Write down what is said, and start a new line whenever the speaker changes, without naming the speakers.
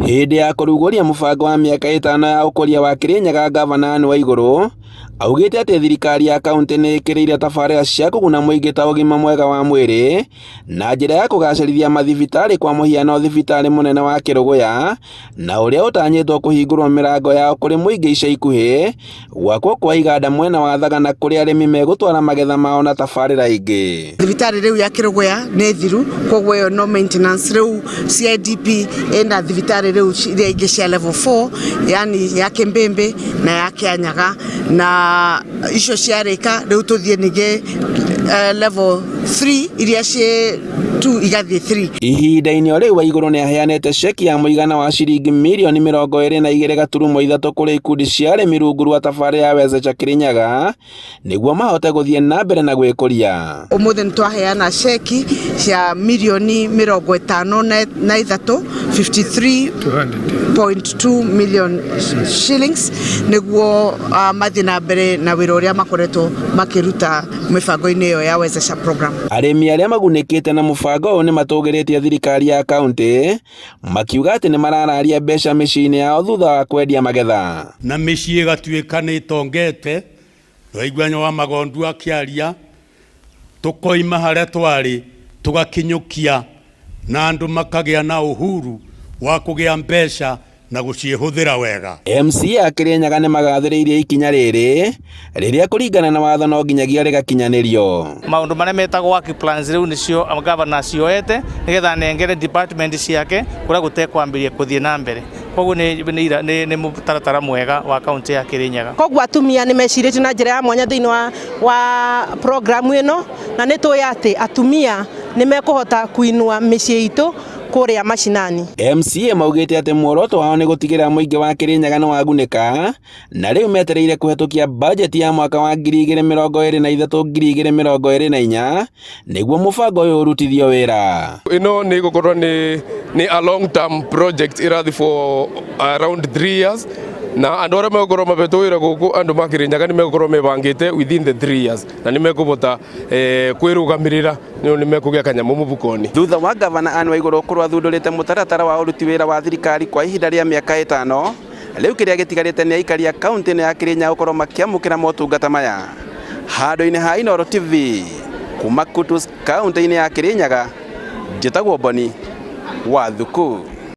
Hindi ya kuruguria mubango wa miaka 5 ya ukoria wa Kirinyaga, Gavana Anne Waiguru augite ati thirikari ya kaunti ni ikiriire tabarira cia kuguna muingi ta ugima mwega wa mwiri na njira ya kugacerithia mathibitari, kwa muhiano thibitari munene wa Kiruguya na uria utanyitwo kuhingurwo mirango yao kuri muingi ica ikuhi gwakwo kwa iganda mwena wa Thagana kuri arimi megutwara magetha mao na tabarira ingi.
Thibitari riu ya Kiruguya ni thiru, kogwo yo no maintenance. Riu CIDP enda thibitari riu iria ingi cia level 4, yani ya Kimbembe na ya Kianyaga, na icio ciarika riu tuthie nige level 3 iria cie 2 igathie 3.
Ihinda-ini riu Waiguru ni aheanite ceki ya muigana wa ciringi mirioni 22.3 kuri ikundi cia arimi rungu rwa tabarira ya Wezecha Kirinyaga niguo mahote guthie na mbere na gwikuria.
Umuthi nitwaheana ceki cia mirioni 53 53.2 million shillings niguo mathi na mbere na wira uria makoretwo makiruta mibango-ini iyo ya Wezecha program.
Arimi aria magunikite na mubango uyu ni matugiritie thirikari ya kaunti makiuga ati ni marararia mbeca micii-ini yao thutha wa kwendia magetha,
na micii igatuika ni itongete. Waiguanya wa Magondu akiaria tukoima haria twari tugakinyukia na andu makagia na uhuru wa kugia mbeca na gucihuthira wega.
MCA Kirinyaga ni magathiriirie ikinya riri riria kuringana na watho no nginyagia rigakinyanirio.
Maundu maria metagwo work plans riu nicio gavana cioete nigetha nengere department ciake kuria gutekwambiria kuthie na mbere. Koguo ni mutaratara mwega wa kaunti ya Kirinyaga.
Koguo atumia ni meciritie na njira ya mwanya thiini wa program ino, na nitui ati atumia ni mekuhota kuinua micii itu kuria mashinani.
MCA maugite ati muoroto wao ni gutigira muingi wa Kirinyaga no waguneka, na riu metereire kuhetukia budget ya mwaka wa 2023-2024 niguo mubango uyu urutithio wira.
Ino ni gukorwo ni a long term project irathi for around 3 years, na andu aria megukorwo mabetwira guku andu ma Kirinyaga ni megukorwo mebangite within the 3 years, na ni mekubota kwirugamirira ni mekugia kanyamu mubukoni.
Thutha wa Gavana Anne Waiguru kurwa thundurite mutaratara wa uruti wira wa thirikari kwa ihinda ria miaka 5, riu kiria gitigarite ni aikari a kaunti ya Kirinyaga gukorwo makiamukira motungata maya. Handu-ini ha Inooro TV kuma Kutus kaunti-ini ya Kirinyaga, njitagwo Boni Wathuku.